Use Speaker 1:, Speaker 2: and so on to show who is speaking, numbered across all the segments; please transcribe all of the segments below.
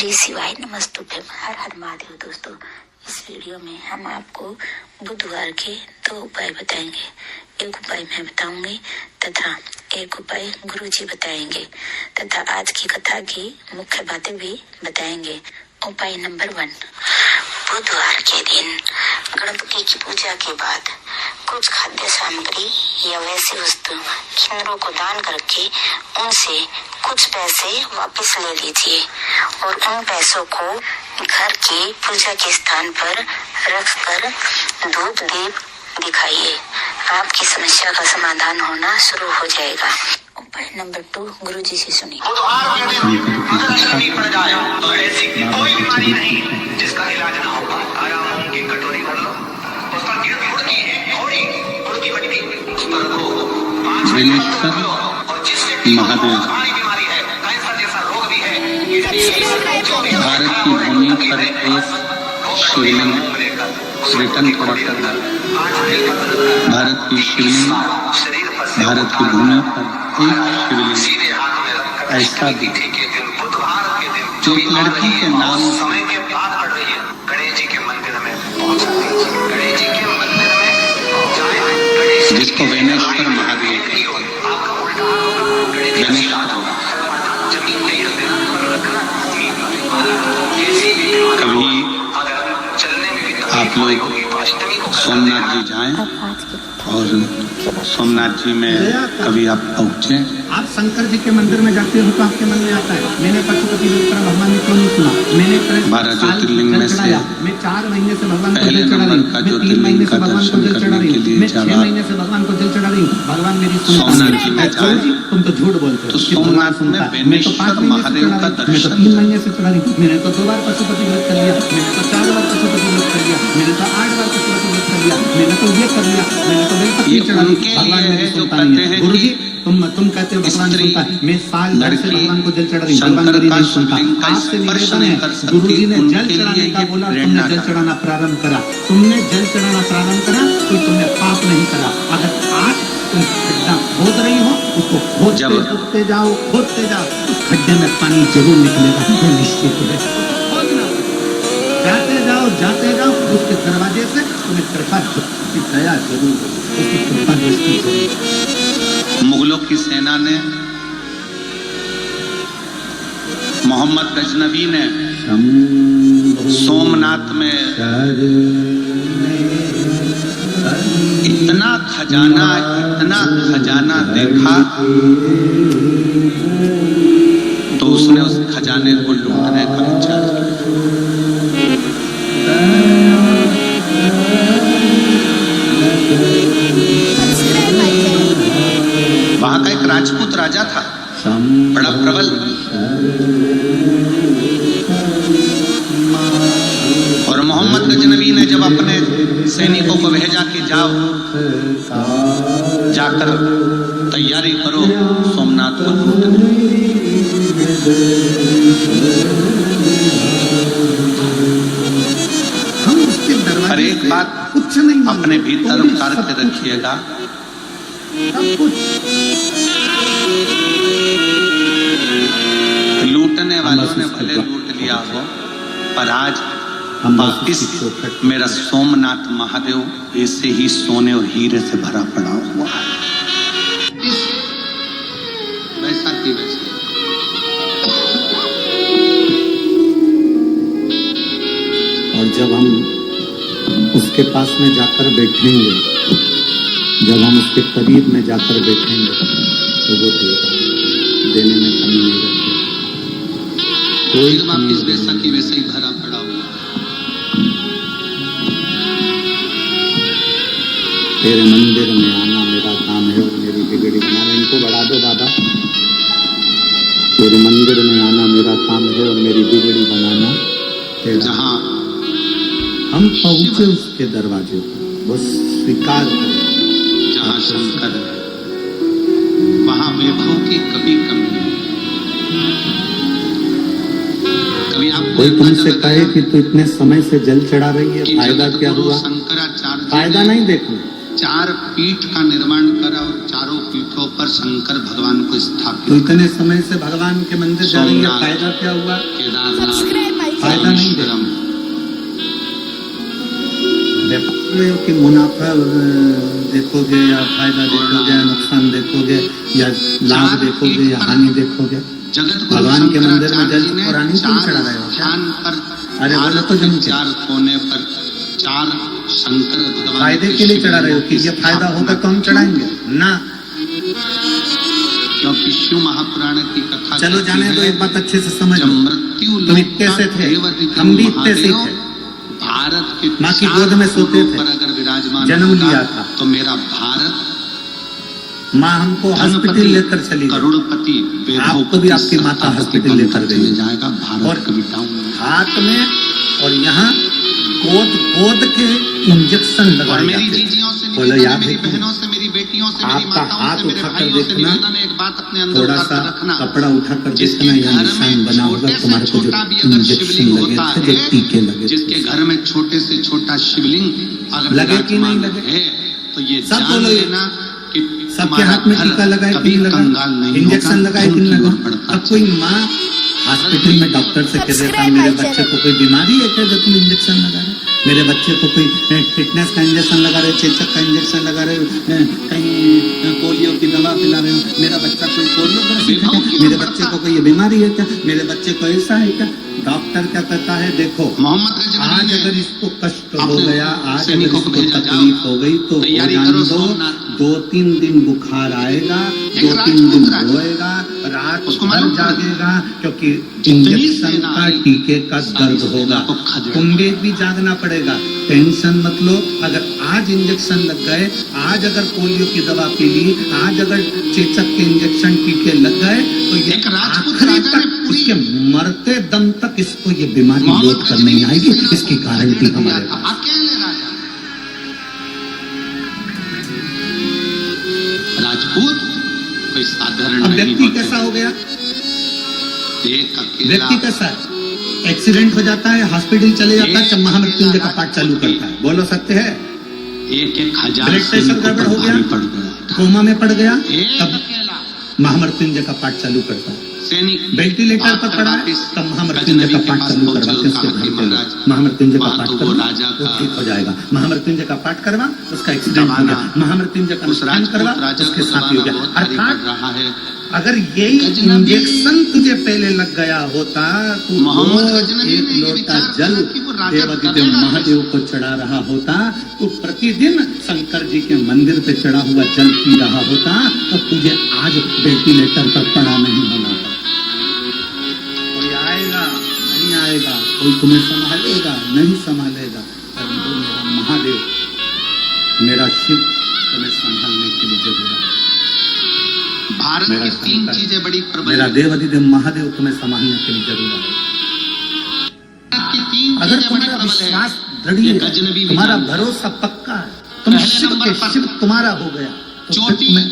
Speaker 1: श्री शिवाय नमस्तुभ्यम। हर हर महादेव। दोस्तों, इस वीडियो में हम आपको बुधवार के 2 उपाय बताएंगे। एक उपाय मैं बताऊंगी तथा एक उपाय गुरुजी बताएंगे तथा आज की कथा की मुख्य बातें भी बताएंगे। उपाय नंबर 1, बुधवार के दिन गणपति की पूजा के बाद कुछ खाद्य सामग्री या वैसी वस्तु किन्नरों को दान करके उनसे कुछ पैसे वापस ले लीजिए और उन पैसों को घर के पूजा के स्थान पर रखकर धूप दीप दिखाइए। आपकी समस्या का समाधान होना शुरू हो जाएगा। उपाय नंबर 2 गुरुजी से सुनिए।
Speaker 2: बुधवार के दिन अगर शनि पड़ जाए तो ऐसी कोई बीमारी नहीं जिसका इलाज ना हो पाए। आराम की कटोरी भर लो, उस पर गुड़ की है थोड़ी गुड़ की बटी, उस पर रखो 5 मिनट रख लो और जिससे भारी बीमारी है, कैंसर जैसा रोग भी है,
Speaker 3: भारत की भूमि पर एक शिवलिंग रिटर्न थोड़ा करना। भारत की शिवलिंग, भारत की भूमि पर एक शिवलिंग ऐसा भी जो एक लड़की के नाम
Speaker 2: समय के बाद पड़ रही है। गणेश जी के मंदिर में पहुंच सकती है। गणेश जी के मंदिर में जाए,
Speaker 3: जिसको वेनेश्वर महादेव कहते हैं।
Speaker 2: जमीन नहीं रखना,
Speaker 3: कभी
Speaker 2: चलने में भी
Speaker 3: आप लोग सोमनाथ जी जाएं और सोमनाथ जी में कभी आप पहुँचे।
Speaker 4: आप शंकर जी के मंदिर में जाते हो तो आपके मन में आता है मैंने पशुपति विक्रमा भगवान ने क्यों नहीं सुना। मैंने
Speaker 3: 12 ज्योतिर्लिंग में से
Speaker 4: मैं 4 महीने से भगवान को
Speaker 3: पहले
Speaker 4: जल चढ़ा रही
Speaker 3: नंबर का
Speaker 4: हूँ। मैं 3
Speaker 3: ज्योतिर्लिंग
Speaker 4: महीने
Speaker 3: का
Speaker 4: से भगवान को
Speaker 3: दर्शन
Speaker 4: जल चढ़ा
Speaker 3: करने
Speaker 4: रही
Speaker 3: के
Speaker 4: हूँ।
Speaker 3: लिए
Speaker 4: मैं 6 महीने से भगवान को जल चढ़ा रही हूँ। भगवान मेरी
Speaker 3: सोमनाथ जी में जाए
Speaker 4: तुम तो झूठ बोलते हो।
Speaker 3: तो सोमनाथ में वेनेश्वर महादेव का दर्शन।
Speaker 4: 3 महीने से चढ़ा रही हूँ। मैंने तो 2 बार पशुपति व्रत कर लिया, मैंने तो 4 बार पशुपति व्रत कर लिया, मैंने तो 8 बार पशुपति व्रत कर लिया, मैंने तो ये कर लिया, मैंने तो बेलपत्री चढ़ा ली। भगवान मेरी सुनता नहीं है। गुरु जी तुम कहते हो भगवान सुनता है। मैं साल भर से भगवान को जल चढ़ा रही हूँ, भगवान मेरी नहीं सुनता। आपसे निवेदन है, गुरु जी ने जल चढ़ाने का बोला, तुमने जल चढ़ाना प्रारंभ करा। तुमने जल चढ़ाना प्रारंभ करा तो तुमने पाप नहीं करा। अगर आज तुम खड्डा खोद रही हो उसको खोदते जाओ खोदते जाओ, उस खड्डे में पानी जरूर निकलेगा, निश्चित है। जाते जाओ उसके दरवाजे से तुम्हें कृपा की दया जरूर, उसकी कृपा दृष्टि जरूर।
Speaker 3: मुगलों की सेना ने, मोहम्मद गजनवी ने सोमनाथ में इतना खजाना देखा तो उसने उस खजाने को लूटने का विचार किया। वहां का एक राजपूत राजा था, बड़ा प्रबल, और मोहम्मद गजनवी ने जब अपने सैनिकों को भेजा कि जाओ जाकर तैयारी करो सोमनाथ को लूटने। हर एक बात अपने भीतर उतार के रखिएगा। लूटने वालों ने भले लूट लिया हो, पर आज वापिस मेरा सोमनाथ महादेव ऐसे ही सोने और हीरे से भरा पड़ा हुआ है। वैसा की वैसा।
Speaker 4: और जब हम उसके पास में जाकर बैठेंगे, जब हम उसके करीब में जाकर बैठेंगे तो वो देगा, देने में कमी नहीं रखेगा। कोई
Speaker 3: वापिस वैसा की वैसे ही भरा पड़ा हुआ है।
Speaker 4: तेरे मंदिर में आना मेरा काम है और मेरी बिगड़ी बनाना। इनको बढ़ा दो बाबा। तेरे मंदिर में आना मेरा काम है और मेरी बिगड़ी बनाना तेरा।
Speaker 3: जहाँ
Speaker 4: हम पहुंचे उसके दरवाजे पर, वो स्वीकार करें।
Speaker 3: जहाँ शंकर है वहाँ वैभव की कभी कमी नहीं। कभी आप
Speaker 4: कोई तुमसे कहे कि तू इतने समय से जल चढ़ा रही है, फायदा क्या हुआ?
Speaker 3: शंकराचार्य
Speaker 4: फायदा नहीं देखना।
Speaker 3: 4 पीठ का निर्माण करा और चारों पीठों पर शंकर भगवान को
Speaker 4: तो
Speaker 3: स्थापित
Speaker 4: इतने समय से भगवान के मंदिर जा रही है, फायदा क्या हुआ?
Speaker 3: केदारनाथ
Speaker 4: फायदा नहीं दे
Speaker 3: रामेश्वरम।
Speaker 4: कि मुनाफा देखोगे या फायदा देखोगे या नुकसान देखोगे या लाभ देखोगे या हानि देखोगे?
Speaker 3: जगत
Speaker 4: भगवान के मंदिर में जल पुरानी क्यों चढ़ा रहे हो?
Speaker 3: स्थान पर
Speaker 4: अरे बोलो
Speaker 3: भारत
Speaker 4: तो
Speaker 3: के
Speaker 4: जम के।
Speaker 3: 4 कोने पर 4 शंकर भगवान
Speaker 4: फायदे के लिए
Speaker 3: शिवलिंग
Speaker 4: चढ़ा रहे हो कि ये
Speaker 3: की
Speaker 4: फायदा होगा तो हम
Speaker 3: स्थापना
Speaker 4: चढ़ाएंगे ना।
Speaker 3: क्योंकि शिव महापुराण की कथा
Speaker 4: चलो
Speaker 3: कहती
Speaker 4: जाने दो,
Speaker 3: है,
Speaker 4: एक बात अच्छे से समझ
Speaker 3: जब
Speaker 4: लो।
Speaker 3: मृत्यु
Speaker 4: तुम इतने से थे,
Speaker 3: देवादिदेव
Speaker 4: हम भी इतने से
Speaker 3: महादेव
Speaker 4: थे।
Speaker 3: भारत के
Speaker 4: माँ की
Speaker 3: 4
Speaker 4: गोद में सोते
Speaker 3: कोनों
Speaker 4: थे,
Speaker 3: पर अगर विराजमान
Speaker 4: जन्म
Speaker 3: होता,
Speaker 4: लिया था।
Speaker 3: तो मेरा भारत
Speaker 4: माँ हमको हॉस्पिटल
Speaker 3: धनपति,
Speaker 4: लेकर चली गई।
Speaker 3: करोड़पति,
Speaker 4: आपको भी आपकी माता हॉस्पिटल लेकर गई।
Speaker 3: चले जाएगा भारत
Speaker 4: और
Speaker 3: कभी डाउन
Speaker 4: हाथ में और यहाँ गोद के इंजेक्शन
Speaker 3: और
Speaker 4: लगाए
Speaker 3: मेरी
Speaker 4: जाते थे।
Speaker 3: जीजियों से
Speaker 4: बोलो
Speaker 3: निवेदन है,
Speaker 4: याद
Speaker 3: मेरी
Speaker 4: है कि
Speaker 3: बहनों से, मेरी बेटियों से, मेरी
Speaker 4: आपका
Speaker 3: माताओं
Speaker 4: हाथ
Speaker 3: से, मेरे
Speaker 4: उठाकर
Speaker 3: भाइयों से
Speaker 4: देखना,
Speaker 3: निवेदन है, एक बात अपने अंदर
Speaker 4: थोड़ा
Speaker 3: उतार
Speaker 4: सा
Speaker 3: कर रखना।
Speaker 4: कपड़ा उठाकर
Speaker 3: जिसके
Speaker 4: देखना, यहाँ
Speaker 3: घर
Speaker 4: निशान
Speaker 3: में
Speaker 4: बना होगा
Speaker 3: छोटे से
Speaker 4: तुम्हारे को, जो
Speaker 3: छोटा भी अगर
Speaker 4: इंजेक्शन
Speaker 3: शिवलिंग
Speaker 4: लगे
Speaker 3: होता
Speaker 4: थे, जो
Speaker 3: है,
Speaker 4: टीके लगे
Speaker 3: जिसके
Speaker 4: थे।
Speaker 3: घर में छोटे से छोटा शिवलिंग अगर
Speaker 4: लगे कि नहीं
Speaker 3: विराजमान
Speaker 4: लगे?
Speaker 3: है, तो ये
Speaker 4: सब
Speaker 3: जान
Speaker 4: बोलो ये।
Speaker 3: लेना कि
Speaker 4: सबके
Speaker 3: तुम्हारा
Speaker 4: हाथ में
Speaker 3: घर
Speaker 4: टीका लगाए कि
Speaker 3: कभी
Speaker 4: नहीं लगा,
Speaker 3: कंगाल नहीं
Speaker 4: इंजेक्शन
Speaker 3: होगा,
Speaker 4: लगाए कि
Speaker 3: धन
Speaker 4: नहीं
Speaker 3: की ओर
Speaker 4: लगा।
Speaker 3: बढ़ता
Speaker 4: अब कोई माँ हॉस्पिटल में डॉक्टर से कह देता मेरे बच्चे को कोई बीमारी है क्या जो तुम इंजेक्शन लगा रहे हो? मेरे बच्चे को कोई फिटनेस का इंजेक्शन लगा रहे हो, चेचक का इंजेक्शन लगा रहे हो, कहीं पोलियो की दवा पिला रहे हो, मेरा बच्चा कोई पोलियो ग्रसित है क्या? मेरे बच्चे को कोई ये बीमारी है क्या? मेरे बच्चे को ऐसा है क्या? डॉक्टर क्या कहता है, देखो
Speaker 3: मोहम्मद गजनवी
Speaker 4: आज
Speaker 3: ने
Speaker 4: अगर इसको कष्ट हो
Speaker 3: अपने
Speaker 4: गया, आज अगर
Speaker 3: सैनिकों को
Speaker 4: इसको
Speaker 3: भेजा,
Speaker 4: तकलीफ हो गई तो हो
Speaker 3: तैयारी
Speaker 4: जाने
Speaker 3: करो
Speaker 4: दो।
Speaker 3: सोमनाथ।
Speaker 4: 2-3 दिन बुखार आएगा,
Speaker 3: एक
Speaker 4: 2-3 दिन
Speaker 3: राजपूत
Speaker 4: रोएगा, रात
Speaker 3: उसको
Speaker 4: भर
Speaker 3: मालूम पड़ा।
Speaker 4: जागेगा, क्योंकि
Speaker 3: जितनी
Speaker 4: इंजेक्शन
Speaker 3: सेना
Speaker 4: का
Speaker 3: आई,
Speaker 4: टीके का
Speaker 3: सारी
Speaker 4: दर्द
Speaker 3: सेना
Speaker 4: होगा।
Speaker 3: को खदेड़
Speaker 4: तुम्हें भी जागना पड़ेगा, टेंशन मत लो। अगर आज इंजेक्शन लग गए, आज अगर पोलियो की दवा पी ली, आज अगर चेचक के इंजेक्शन टीके लग गए, तो ये
Speaker 3: एक राजपूत
Speaker 4: आखिरी
Speaker 3: राजा ने
Speaker 4: तक,
Speaker 3: पूरी-
Speaker 4: इसके मरते दम तक इसको ये बीमारी
Speaker 3: मोहम्मद
Speaker 4: रोक कर
Speaker 3: गजनवी
Speaker 4: नहीं
Speaker 3: की
Speaker 4: आएगी,
Speaker 3: सेना को
Speaker 4: इसकी गारंटी
Speaker 3: खदेड़ दिया
Speaker 4: हमारे
Speaker 3: था,
Speaker 4: पास।
Speaker 3: अकेले राजा राजपूत कोई साधारण
Speaker 4: अब
Speaker 3: नहीं
Speaker 4: व्यक्ति
Speaker 3: होते।
Speaker 4: कैसा हो गया?
Speaker 3: एक अकेला
Speaker 4: व्यक्ति कैसा है? एक्सीडेंट हो जाता है, हॉस्पिटल चले जाता है, जब महामृत्युंजय का पाठ चालू करता है। बोलो सत्य है?
Speaker 3: एक हजार
Speaker 4: ब्लड प्रेशर
Speaker 3: सैनिकों
Speaker 4: गड़बड़
Speaker 3: पर
Speaker 4: हो गया,
Speaker 3: भारी पड़ गया था।
Speaker 4: कोमा में पड़ गया,
Speaker 3: एक
Speaker 4: तब
Speaker 3: अकेला
Speaker 4: महामृत्युंजय का पाठ चालू करता है।
Speaker 3: सैनिक
Speaker 4: वेंटिलेटर पर पड़ा है,
Speaker 3: वापिस
Speaker 4: तब महामृत्युंजय का
Speaker 3: गजनवी के
Speaker 4: पाठ
Speaker 3: पास
Speaker 4: चालू
Speaker 3: पहुंचे
Speaker 4: करवा
Speaker 3: और
Speaker 4: के उसके
Speaker 3: कहा
Speaker 4: घर
Speaker 3: कि
Speaker 4: पे लो।
Speaker 3: महाराज,
Speaker 4: महामृत्युंजय का
Speaker 3: वहाँ
Speaker 4: पाठ
Speaker 3: तो वो
Speaker 4: करवा,
Speaker 3: राजा
Speaker 4: वो
Speaker 3: का
Speaker 4: ठीक हो जाएगा। महामृत्युंजय का पाठ करवा, उसका एक्सीडेंट हो
Speaker 3: दबाना,
Speaker 4: गया। महामृत्युंजय का
Speaker 3: उस
Speaker 4: नुकसान
Speaker 3: राजपूत
Speaker 4: करवा,
Speaker 3: राजा
Speaker 4: उसके
Speaker 3: को
Speaker 4: साथ ही हो
Speaker 3: दबाना
Speaker 4: गया।
Speaker 3: बहुत भारी पड़
Speaker 4: अर्थात
Speaker 3: रहा है।
Speaker 4: अगर यही
Speaker 3: गजनवी-
Speaker 4: इंजेक्शन तुझे पहले लग गया होता तो
Speaker 3: मोहम्मद
Speaker 4: रोज
Speaker 3: गजनवी
Speaker 4: एक
Speaker 3: ने ये
Speaker 4: लोटा
Speaker 3: विचार
Speaker 4: जल
Speaker 3: किया कि वो राजा
Speaker 4: देवादिदेव
Speaker 3: करेगा
Speaker 4: महादेव को चढ़ा रहा होता, तो प्रतिदिन शंकर जी के मंदिर पे चढ़ा हुआ जल पी रहा होता, तो तुझे आज वेंटिलेटर पर पड़ा नहीं होना था। कोई आएगा नहीं आएगा, कोई तुम्हें संभालेगा नहीं संभालेगा, परंतु मेरा महादेव, मेरा शिव तुम्हें संभालने के लिए जरूर है।
Speaker 3: भारत
Speaker 4: मेरा
Speaker 3: की 3
Speaker 4: शंकर,
Speaker 3: चीजें बड़ी प्रबल
Speaker 4: मेरा
Speaker 3: हैं।
Speaker 4: देवादिदेव महादेव तुम्हें संभालने के लिए जरूर है।
Speaker 3: भारत की 3
Speaker 4: अगर
Speaker 3: चीजें बड़ी
Speaker 4: तुम्हारा
Speaker 3: प्रबल
Speaker 4: विश्वास
Speaker 3: हैं।
Speaker 4: दृढ़
Speaker 3: ये
Speaker 4: है,
Speaker 3: गजनवी भी
Speaker 4: तुम्हारा
Speaker 3: जानता है।
Speaker 4: भरोसा पक्का है, तुम
Speaker 3: पहले
Speaker 4: शिव
Speaker 3: नंबर
Speaker 4: के
Speaker 3: पर
Speaker 4: शिव तुम्हारा हो गया, तो फिर
Speaker 3: चोटी-
Speaker 4: तुम्हें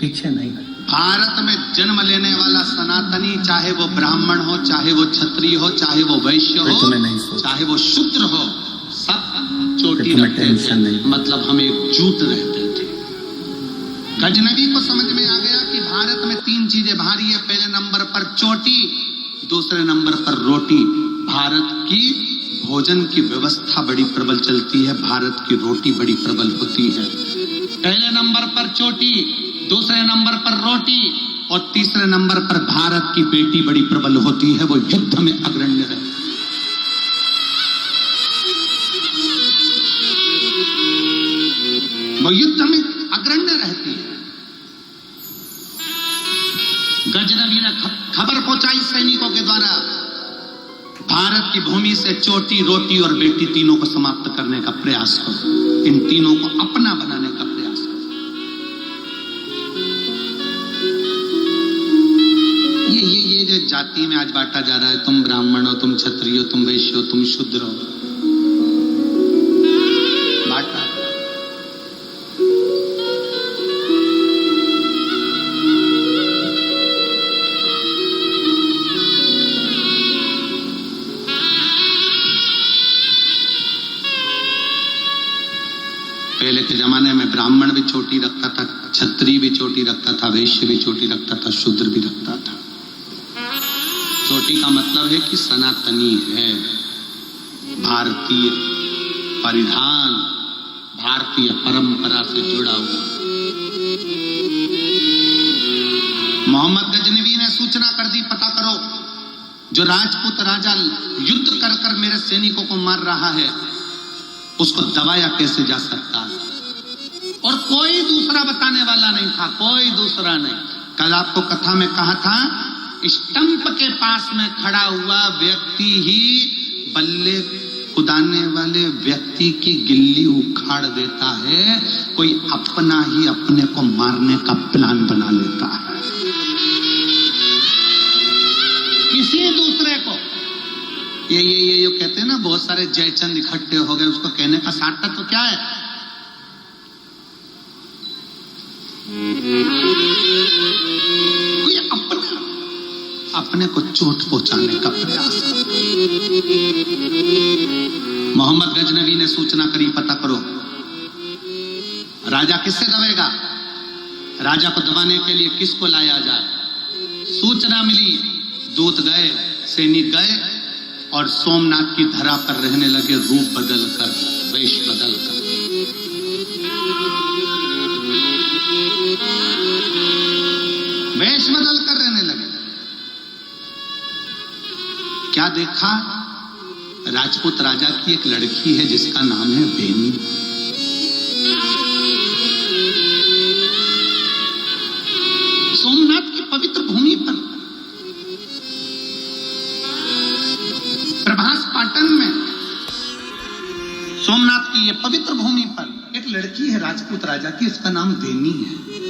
Speaker 4: पीछे नहीं है।
Speaker 3: भारत में जन्म लेने वाला सनातनी, चाहे वो ब्राह्मण हो, चाहे वो क्षत्रिय हो, चाहे वो वैश्य
Speaker 4: फिर
Speaker 3: हो,
Speaker 4: तुम्हें नहीं सोचना।
Speaker 3: चाहे वो शूद्र हो, सब चोटी
Speaker 4: फिर तुम्हें
Speaker 3: रखते थे।
Speaker 4: टेंशन नहीं।
Speaker 3: मतलब हम एकजुट रहते थे। गजनवी को समझ में आ गया कि भारत में 3 चीजें भारी है। पहले नंबर पर चोटी, दूसरे नंबर पर रोटी। भारत की भोजन की व्यवस्था बड़ी प्रबल चलती है, भारत की रोटी बड़ी प्रबल होती है। पहले नंबर पर चोटी, दूसरे नंबर पर रोटी और तीसरे नंबर पर भारत की बेटी बड़ी प्रबल होती है, वो युद्ध में अग्रण्य रहती है। वो युद्ध में अग्रण्य रहती है। गजनवी ने खबर पहुंचाई सैनिकों के द्वारा, भारत की भूमि से चोटी, रोटी और बेटी तीनों को समाप्त करने का प्रयास करो, इन तीनों को अपना बनाने का प्रयास करो। ये जो जाति में आज बांटा जा रहा है, तुम ब्राह्मण हो, तुम क्षत्रिय हो, तुम वैश्य हो, तुम शूद्र हो, बांटा। पहले के जमाने में ब्राह्मण भी चोटी रखता था, क्षत्रिय भी चोटी रखता था, वैश्य भी चोटी रखता था, शूद्र भी रखता था। चोटी का मतलब है कि सनातनी है, भारतीय परिधान, भारतीय परंपरा से जुड़ा हुआ। मोहम्मद गजनवी ने सूचना कर दी, पता करो जो राजपूत राजा युद्ध कर कर मेरे सैनिकों को मार रहा है उसको दबाया कैसे जा सकता है। और कोई दूसरा बताने वाला नहीं था, कोई दूसरा नहीं। कल आपको कथा में कहा था, स्टंप के पास में खड़ा हुआ व्यक्ति ही बल्ले कुदाने वाले व्यक्ति की गिल्ली उखाड़ देता है। कोई अपना ही अपने को मारने का प्लान बना लेता है, किसी दूसरे को। ये कहते हैं ना, बहुत सारे जयचंद इकट्ठे हो गए, उसको कहने का सार्थक तो क्या है? कोई अपने को चोट पहुंचाने का प्रयास। मोहम्मद गजनवी ने सूचना करी, पता करो राजा किससे दबेगा, राजा को दबाने के लिए किसको लाया जाए। सूचना मिली, दूत गए, सैनिक गए और सोमनाथ की धरा पर रहने लगे, रूप बदलकर, वेश बदलकर। वेश बदलकर रहने लगे। क्या देखा? राजपूत राजा की एक लड़की है जिसका नाम है बेनी। सोमनाथ की पवित्र भूमि पर, प्रभास पाटन में, सोमनाथ की ये पवित्र भूमि पर एक लड़की है राजपूत राजा की, इसका नाम बेनी है।